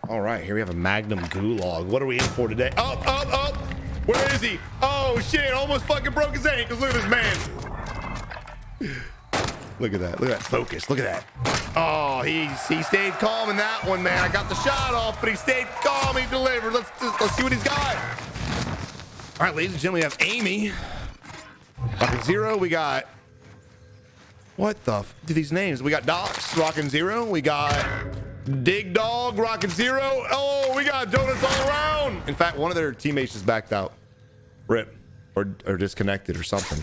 All right, here we have a Magnum Gulag. What are we in for today? Up. Where is he? Oh shit, almost fucking broke his ankles. Look at this man. Look at that focus. Look at that. Oh, he stayed calm in that one, man. I got the shot off, but he stayed calm. He delivered. Let's see what he's got. All right, ladies and gentlemen, we have Amy. Rockin' Zero. We got, what the do these names? We got Docs, Rockin' Zero. We got Dig Dog, Rockin' Zero. Oh, we got donuts all around. In fact, one of their teammates just backed out. Rip. Or disconnected or something.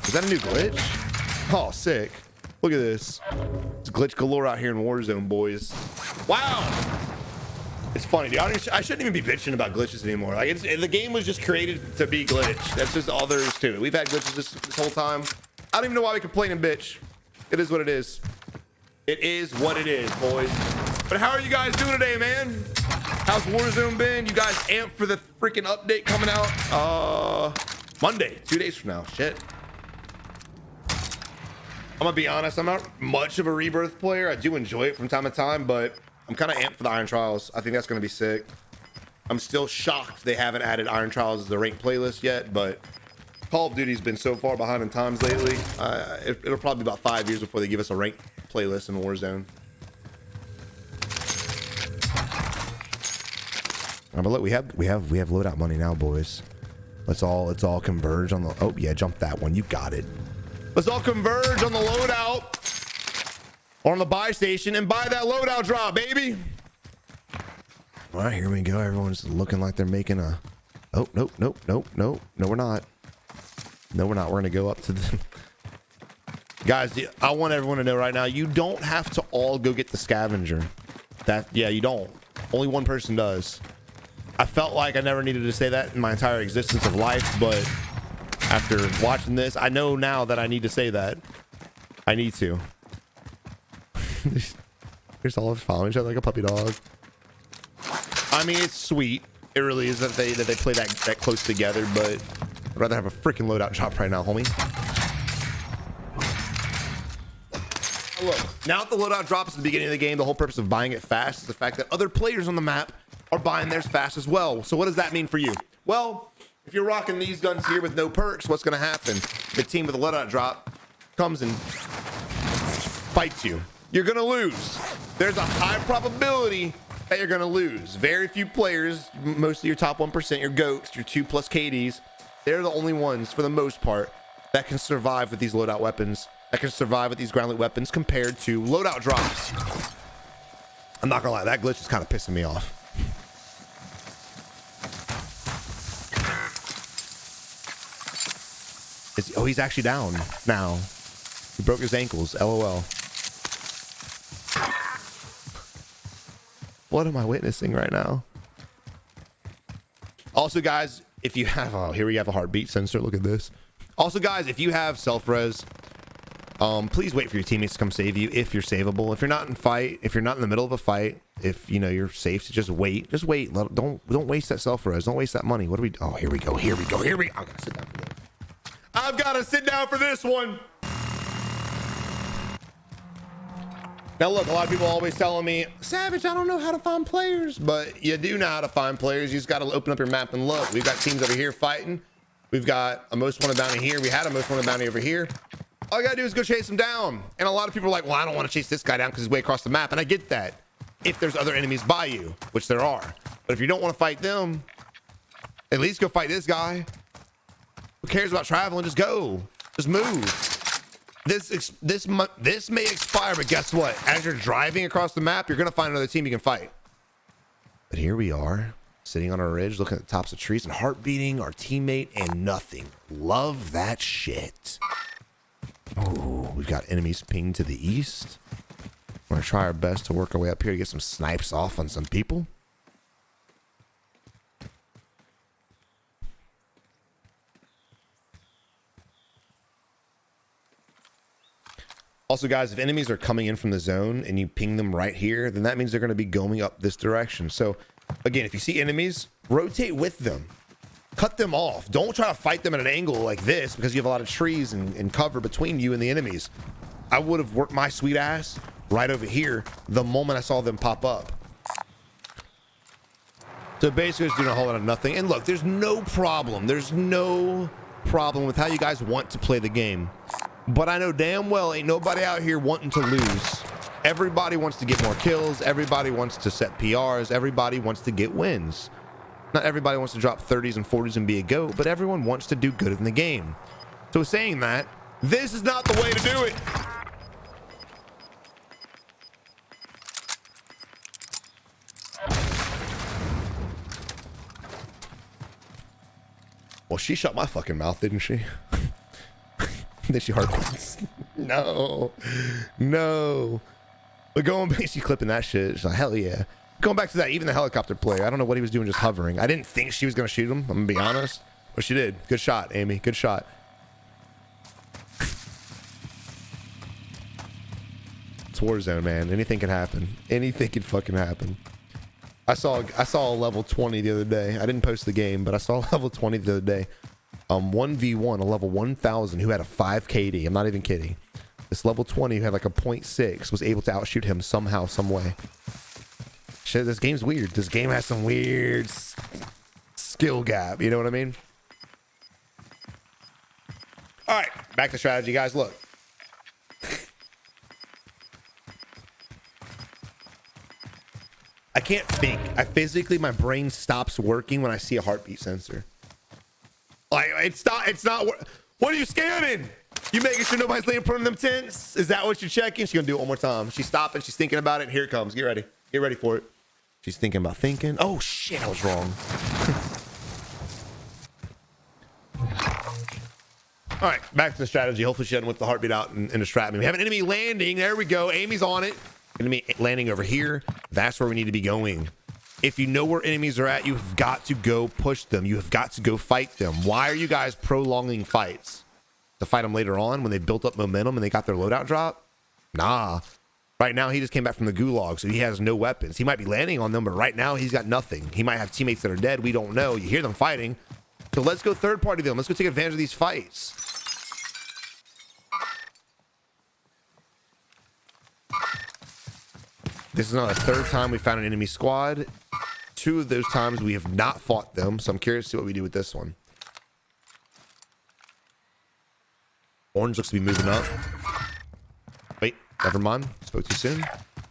Is that a new glitch? Oh, sick. Look at this. It's glitch galore out here in Warzone, boys. Wow. It's funny, dude. I shouldn't even be bitching about glitches anymore. Like, the game was just created to be glitched. That's just all there is to it. We've had glitches this whole time. I don't even know why we complain and bitch. It is what it is. It is what it is, boys. But how are you guys doing today, man? How's Warzone been? You guys amped for the freaking update coming out Monday, 2 days from now. Shit. I'm gonna be honest, I'm not much of a Rebirth player. I do enjoy it from time to time, but I'm kind of amped for the Iron Trials. I think that's gonna be sick. I'm still shocked they haven't added Iron Trials as the ranked playlist yet, but Call of Duty's been so far behind in times lately. It'll probably be about 5 years before they give us a ranked playlist in Warzone. But look, we have loadout money now, boys. Let's all converge on the. Oh yeah, jump that one. You got it. Let's all converge on the loadout or on the buy station and buy that loadout drop, baby. All right, here we go. Everyone's looking like they're making a. Oh nope. No, we're not. No, we're not. We're gonna go up to the. Guys, I want everyone to know right now, you don't have to all go get the scavenger. Yeah, you don't. Only one person does. I felt like I never needed to say that in my entire existence of life, but after watching this, I know now that I need to say that. I need to. Here's all following each other like a puppy dog. I mean, it's sweet. It really is that they play that close together, but I'd rather have a freaking loadout drop right now, homie. Look, now that the loadout drops at the beginning of the game, the whole purpose of buying it fast is the fact that other players on the map are buying theirs fast as well. So what does that mean for you? Well, if you're rocking these guns here with no perks, what's going to happen? The team with a loadout drop comes and fights you. You're going to lose. There's a high probability that you're going to lose. Very few players, most of your top 1%, your GOATs, your 2+ KDs, they're the only ones, for the most part, that can survive with these loadout weapons, that can survive with these ground loot weapons compared to loadout drops. I'm not going to lie, that glitch is kind of pissing me off. Oh, he's actually down now. He broke his ankles. LOL. What am I witnessing right now? Also, guys, if you have, oh, here we have a heartbeat sensor. Look at this. Also, guys, if you have self-res, please wait for your teammates to come save you if you're savable. If you're not in fight, if you're not in the middle of a fight, if you know you're safe to just wait. Just wait. Don't waste that self-res. Don't waste that money. What do we? Oh, here we go. Here we go. Here we. I gotta sit down for this. I've got to sit down for this one. Now look, a lot of people always telling me, Savage, I don't know how to find players, but you do know how to find players. You just got to open up your map and look. We've got teams over here fighting. We've got a most wanted bounty here. We had a most wanted bounty over here. All you gotta do is go chase them down. And a lot of people are like, well, I don't want to chase this guy down because he's way across the map. And I get that if there's other enemies by you, which there are. But if you don't want to fight them, at least go fight this guy. Who cares about traveling? Just go. Just move. This may expire, but guess what? As you're driving across the map, you're gonna find another team you can fight. But here we are, sitting on a ridge, looking at the tops of trees and heart beating, our teammate, and nothing. Love that shit. Oh, we've got enemies pinged to the east. We're gonna try our best to work our way up here to get some snipes off on some people. Also, guys, if enemies are coming in from the zone and you ping them right here, then that means they're going to be going up this direction. So, again, if you see enemies, rotate with them. cut them off. Don't try to fight them at an angle like this because you have a lot of trees and cover between you and the enemies. I would have worked my sweet ass right over here the moment I saw them pop up. So basically it's doing a whole lot of nothing. And look, there's no problem. There's no problem with how you guys want to play the game. But I know damn well ain't nobody out here wanting to lose. Everybody wants to get more kills. Everybody wants to set PRs. Everybody wants to get wins. Not everybody wants to drop 30s and 40s and be a GOAT, but everyone wants to do good in the game. So saying that, this is not the way to do it. Well, she shut my fucking mouth, didn't she? Then she heartbeats. No. But going back, she clipping that shit. She's like, hell yeah. Going back to that, even the helicopter player, I don't know what he was doing just hovering. I didn't think she was going to shoot him, I'm going to be honest. But she did. Good shot, Amy. Good shot. It's Warzone, man. Anything can happen. Anything can fucking happen. I saw a level 20 the other day. I didn't post the game, but I saw a level 20 the other day. 1v1, a level 1000 who had a 5 KD. I'm not even kidding. This level 20 who had like a 0.6 was able to outshoot him somehow, some way. Shit, this game's weird. This game has some weird skill gap. You know what I mean? All right, back to strategy, guys. Look. I can't think. My brain stops working when I see a heartbeat sensor. Like, it's not. What are you scanning? You making sure nobody's laying in front of them tents? Is that what you're checking? She's gonna do it one more time. She's stopping. She's thinking about it. And here it comes. Get ready. Get ready for it. She's thinking about thinking. Oh shit, I was wrong. All right, back to the strategy. Hopefully she doesn't whip the heartbeat out and distract me. We have an enemy landing. There we go. Amy's on it. Enemy landing over here. That's where we need to be going. If you know where enemies are at, you've got to go push them. You have got to go fight them. Why are you guys prolonging fights? To fight them later on when they built up momentum and they got their loadout drop? Nah. Right now, he just came back from the gulag, so he has no weapons. He might be landing on them, but right now, he's got nothing. He might have teammates that are dead. We don't know. You hear them fighting. So let's go third party them. Let's go take advantage of these fights. This is not the third time we found an enemy squad. 2 of those times we have not fought them, so I'm curious to see what we do with this one. Orange looks to be moving up. Wait, never mind. Spoke too soon.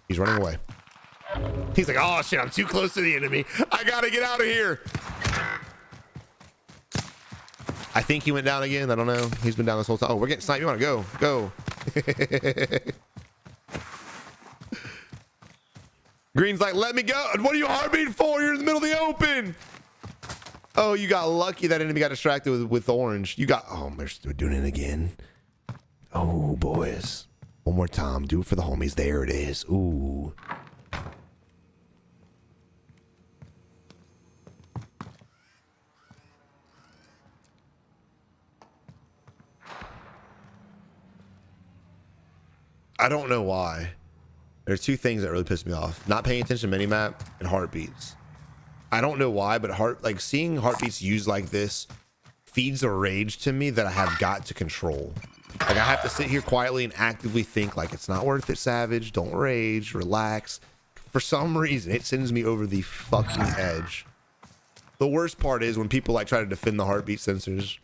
He's running away. He's like, oh shit, I'm too close to the enemy. I gotta get out of here. I think he went down again. I don't know. He's been down this whole time. Oh, we're getting sniped. You wanna go? Go. Green's like, let me go. What are you heartbeating for? You're in the middle of the open. Oh, you got lucky that enemy got distracted with orange. You got, oh, they're doing it again. Oh, boys. One more time. Do it for the homies. There it is. Ooh. I don't know why. There's 2 things that really piss me off. Not paying attention to minimap and heartbeats. I don't know why, but seeing heartbeats used like this feeds a rage to me that I have got to control. Like I have to sit here quietly and actively think like it's not worth it, Savage. Don't rage, relax. For some reason, it sends me over the fucking edge. The worst part is when people like try to defend the heartbeat sensors.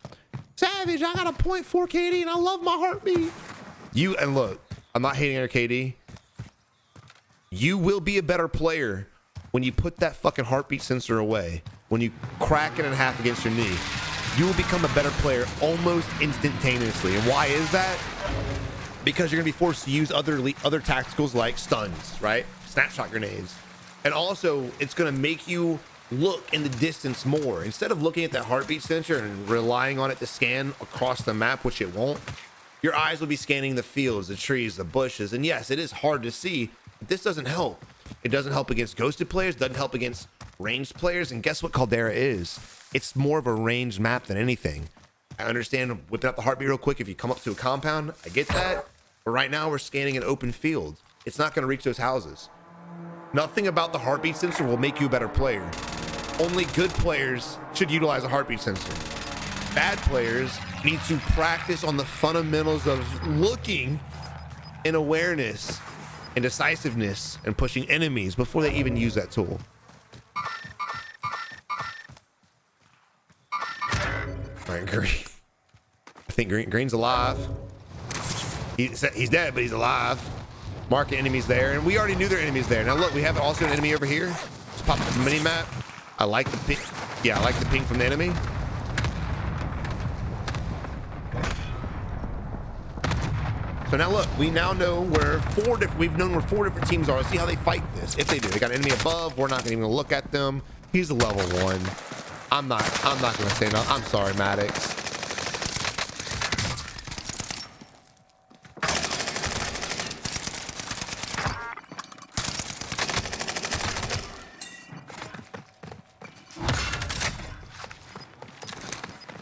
Savage, I got a 0.4 KD and I love my heartbeat. And look, I'm not hating on your KD. You will be a better player when you put that fucking heartbeat sensor away. When you crack it in half against your knee, you will become a better player almost instantaneously. And why is that? Because you're gonna be forced to use other tacticals like stuns, right? Snapshot grenades. And also, it's gonna make you look in the distance more. Instead of looking at that heartbeat sensor and relying on it to scan across the map, which it won't, your eyes will be scanning the fields, the trees, the bushes. And yes, it is hard to see. This doesn't help. It doesn't help against ghosted players, doesn't help against ranged players. And guess what Caldera is? It's more of a ranged map than anything. I understand whipping up the heartbeat real quick if you come up to a compound. I get that. But right now we're scanning an open field. It's not going to reach those houses. Nothing about the heartbeat sensor will make you a better player. Only good players should utilize a heartbeat sensor. Bad players need to practice on the fundamentals of looking and awareness and decisiveness and pushing enemies before they even use that tool. All right, Green. I think Green's alive. He's dead, but he's alive. Marking enemies there, and we already knew there were enemies there. Now look, we have also an enemy over here. Let's pop up the mini map. I like the ping. Yeah, I like the ping from the enemy. So now look, we now know where we've known where 4 different teams are. Let's see how they fight this. If they do, they got an enemy above. We're not gonna even look at them. He's a level 1. I'm not gonna say no. I'm sorry, Maddox.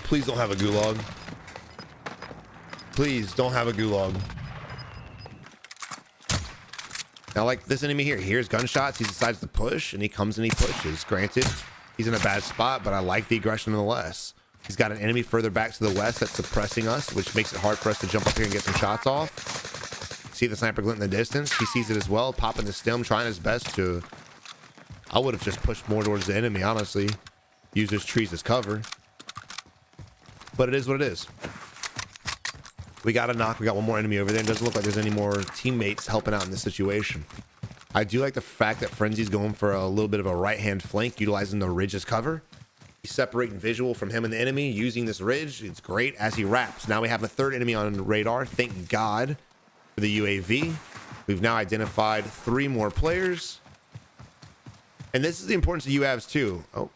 Please don't have a gulag. Please don't have a gulag. Now, like this enemy here, he hears gunshots, he decides to push, and he comes and he pushes. Granted, he's in a bad spot, but I like the aggression nonetheless. He's got an enemy further back to the west that's suppressing us, which makes it hard for us to jump up here and get some shots off. See the sniper glint in the distance? He sees it as well, popping the stem, trying his best to... I would have just pushed more towards the enemy, honestly. Use those trees as cover. But it is what it is. We got a knock. We got one more enemy over there. It doesn't look like there's any more teammates helping out in this situation. I do like the fact that Frenzy's going for a little bit of a right-hand flank, utilizing the ridge as cover. He's separating visual from him and the enemy, using this ridge. It's great as he wraps. Now we have a third enemy on radar. Thank God for the UAV. We've now identified 3 more players. And this is the importance of UAVs too. Oh.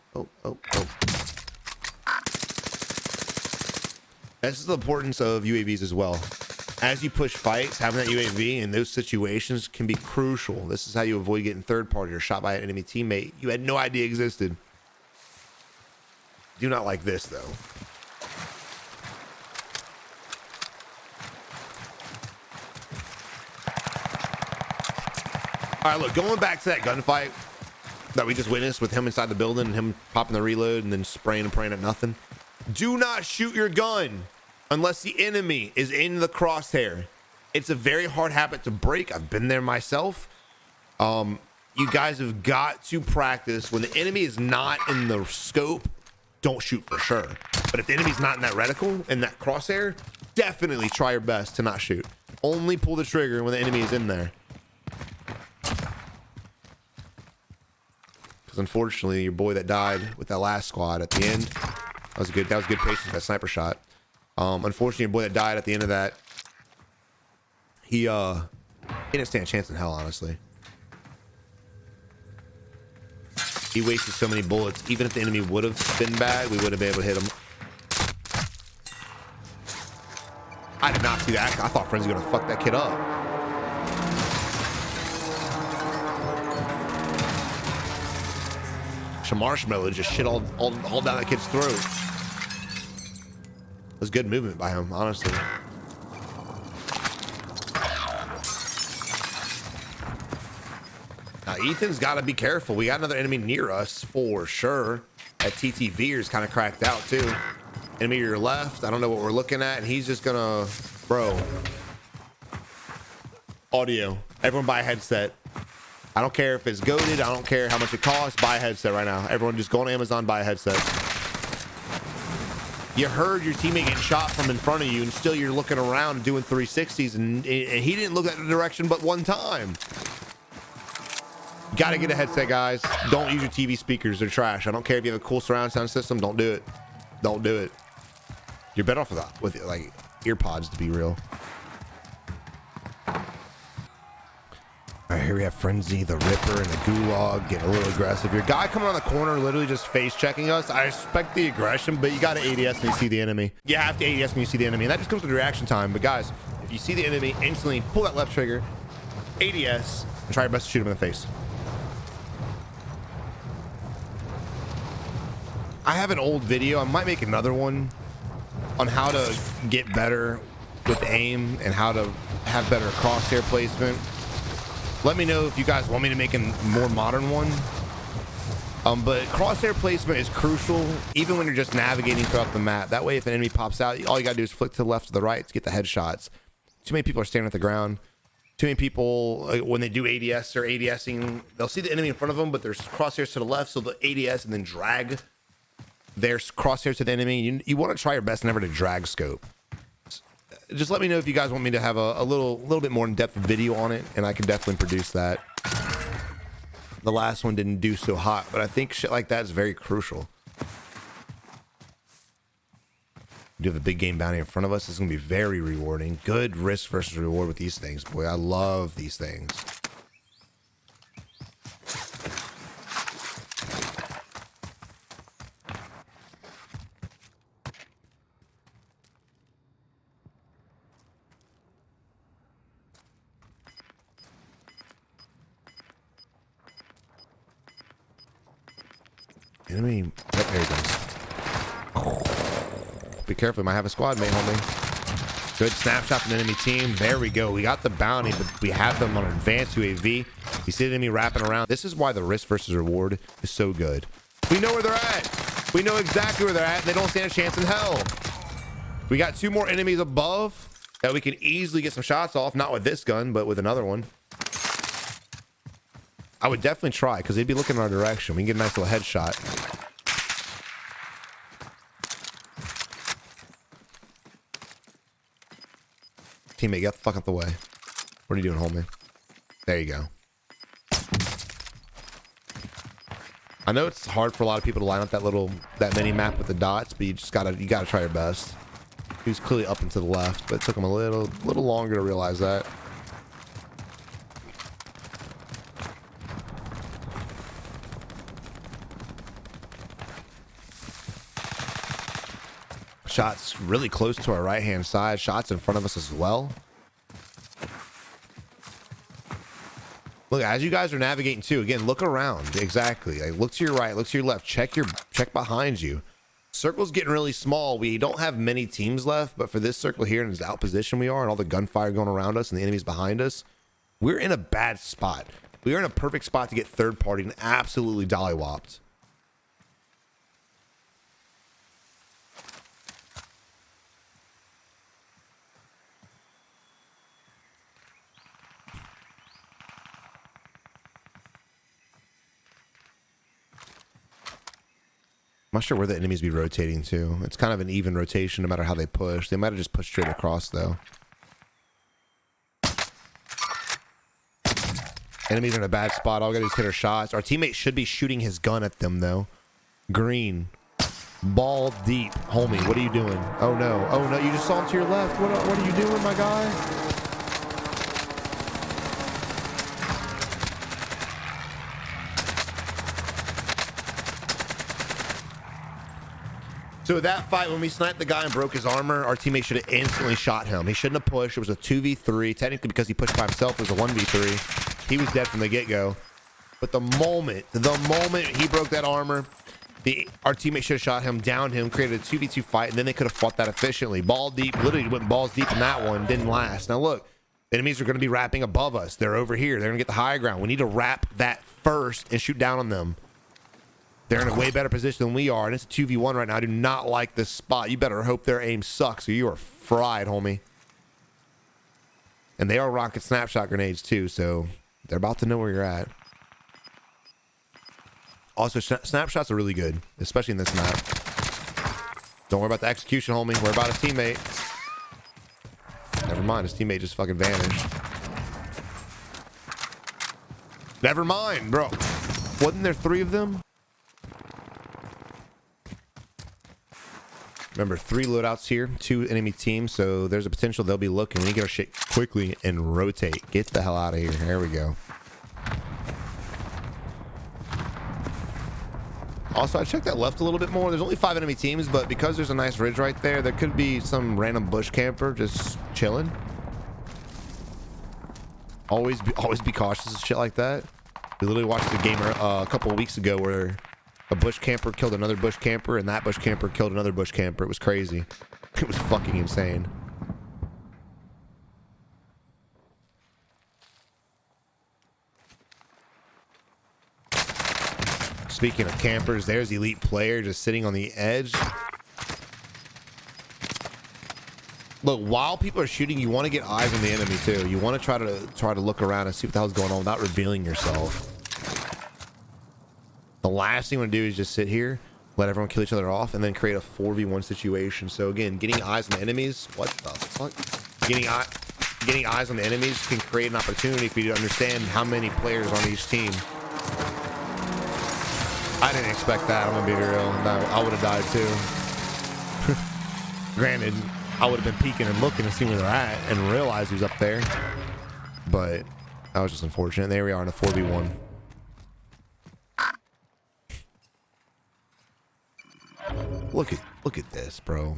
This is the importance of UAVs as well. As you push fights, having that UAV in those situations can be crucial. This is how you avoid getting third party or shot by an enemy teammate you had no idea existed. Do not like this though. All right, look, going back to that gunfight that we just witnessed with him inside the building and him popping the reload and then spraying and praying at nothing. Do not shoot your gun unless the enemy is in the crosshair. It's a very hard habit to break. I've been there myself. You guys have got to practice. When the enemy is not in the scope, don't shoot for sure. But if the enemy's not in that reticle, in that crosshair, definitely try your best to not shoot. Only pull the trigger when the enemy is in there. Because unfortunately, your boy that died with that last squad at the end, that was good patience, that sniper shot. Unfortunately, your boy that died at the end of that, he didn't stand a chance in hell, honestly. He wasted so many bullets. Even if the enemy would have been bad, we wouldn't have been able to hit him. I did not see that. I thought Frenzy was gonna fuck that kid up. Marshmallow just shit all down that kid's throat. It was good movement by him, honestly. Now Ethan's got to be careful. We got another enemy near us for sure. That TTV is kind of cracked out too. Enemy to your left. I don't know what we're looking at, and he's just gonna, bro. Audio. Everyone buy a headset. I don't care if it's goated. I don't care how much it costs. Buy a headset right now. Everyone just go on Amazon, buy a headset. You heard your teammate getting shot from in front of you, and still you're looking around doing 360s, and he didn't look that direction but one time. You gotta get a headset, guys. Don't use your TV speakers. They're trash. I don't care if you have a cool surround sound system. Don't do it. Don't do it. You're better off with like ear pods, to be real. All right, here we have Frenzy, the Ripper, and the Gulag getting a little aggressive. Your guy coming on the corner, literally just face checking us. I respect the aggression, but you got to ADS when you see the enemy. You have to ADS when you see the enemy, and that just comes with reaction time. But guys, if you see the enemy, instantly pull that left trigger, ADS, and try your best to shoot him in the face. I have an old video. I might make another one on how to get better with aim and how to have better crosshair placement. Let me know if you guys want me to make a more modern one. But crosshair placement is crucial, even when you're just navigating throughout the map. That way, if an enemy pops out, all you gotta do is flick to the left or the right to get the headshots. Too many people are standing at the ground. Too many people, when they do ADS or ADSing, they'll see the enemy in front of them, but there's crosshairs to the left, so they'll ADS and then drag their crosshairs to the enemy. You want to try your best never to drag scope. Just let me know if you guys want me to have a little bit more in-depth video on it, and I can definitely produce that. The last one didn't do so hot, but I think shit like that is very crucial. We do have a big game bounty in front of us. It's going to be very rewarding. Good risk versus reward with these things. Boy, I love these things. Enemy. Oh, there he goes. Be careful, might have a squad mate, homie. Good snapshot from the enemy team. There we go. We got the bounty, but we have them on an advanced UAV. You see the enemy wrapping around. This is why the risk versus reward is so good. We know where they're at. We know exactly where they're at. They don't stand a chance in hell. We got 2 more enemies above that we can easily get some shots off. Not with this gun, but with another one. I would definitely try, because they'd be looking in our direction. We can get a nice little headshot. Teammate, get the fuck out the way. What are you doing, homie? There you go. I know it's hard for a lot of people to line up that mini map with the dots, but you gotta try your best. He was clearly up and to the left, but it took him a little longer to realize that. Shots really close to our right hand side. Shots in front of us as well. Look, as you guys are navigating too, again, look around. Exactly. Like, look to your right, look to your left. Check behind you. Circle's getting really small. We don't have many teams left, but for this circle here and as out position we are, and all the gunfire going around us and the enemies behind us, we're in a bad spot. We are in a perfect spot to get third party and absolutely dollywopped. I'm not sure where the enemies be rotating to. It's kind of an even rotation no matter how they push. They might have just pushed straight across though. Enemies are in a bad spot. All we gotta do is hit our shots. Our teammate should be shooting his gun at them though. Green. Ball deep. Homie, what are you doing? Oh no. Oh no, you just saw him to your left. What are you doing, my guy? So that fight, when we sniped the guy and broke his armor, our teammate should have instantly shot him. He shouldn't have pushed. It was a 2v3. Technically, because he pushed by himself, it was a 1v3. He was dead from the get-go. But the moment he broke that armor, our teammate should have shot him, downed him, created a 2v2 fight, and then they could have fought that efficiently. Ball deep, literally went balls deep in that one, didn't last. Now look, enemies are going to be wrapping above us. They're over here. They're going to get the high ground. We need to wrap that first and shoot down on them. They're in a way better position than we are, and it's a 2v1 right now. I do not like this spot. You better hope their aim sucks, or you are fried, homie. And they are rocket snapshot grenades, too, so they're about to know where you're at. Also, snapshots are really good, especially in this map. Don't worry about the execution, homie. Worry about his teammate. Never mind, his teammate just fucking vanished. Never mind, bro. Wasn't there 3 of them? Remember, 3 loadouts here, 2 enemy teams, so there's a potential they'll be looking. We need to get our shit quickly and rotate. Get the hell out of here. There we go. Also, I checked that left a little bit more. There's only 5 enemy teams, but because there's a nice ridge right there, there could be some random bush camper just chilling. Always be cautious of shit like that. We literally watched a gamer a couple of weeks ago where a bush camper killed another bush camper, and that bush camper killed another bush camper. It was crazy. It was fucking insane. Speaking of campers, there's elite player just sitting on the edge. Look, while people are shooting, you want to get eyes on the enemy too. You want to try to look around and see what the hell's going on without revealing yourself. The last thing you want to do is just sit here, let everyone kill each other off, and then create a 4v1 situation. So again, getting eyes on the enemies. What the fuck? Getting eyes on the enemies can create an opportunity for you to understand how many players on each team. I didn't expect that. I'm gonna be real. I would have died too. Granted, I would have been peeking and looking to see where they're at and realize who's up there. But that was just unfortunate. There we are in a 4v1. Look at this, bro.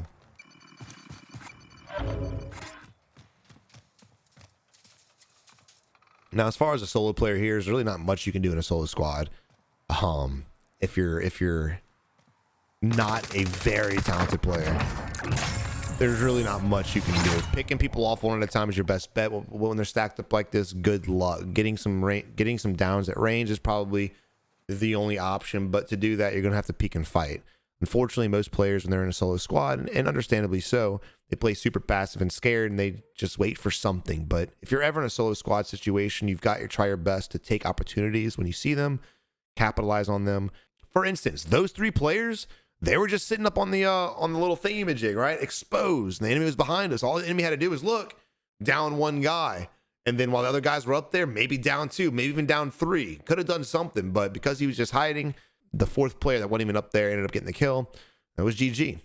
Now, as far as a solo player here, there's really not much you can do in a solo squad. If you're not a very talented player, there's really not much you can do. Picking people off one at a time is your best bet when they're stacked up like this. Good luck. Getting some downs at range is probably the only option, but to do that, you're gonna have to peek and fight. Unfortunately, most players, when they're in a solo squad, and understandably so, they play super passive and scared, and they just wait for something. But if you're ever in a solo squad situation, you've got to try your best to take opportunities when you see them, capitalize on them. For instance, those 3 players, they were just sitting up on the little thingamajig, right? Exposed. And the enemy was behind us. All the enemy had to do was look, down 1 guy. And then while the other guys were up there, maybe down 2, maybe even down 3. Could have done something, but because he was just hiding, the 4th player that wasn't even up there ended up getting the kill. That was GG.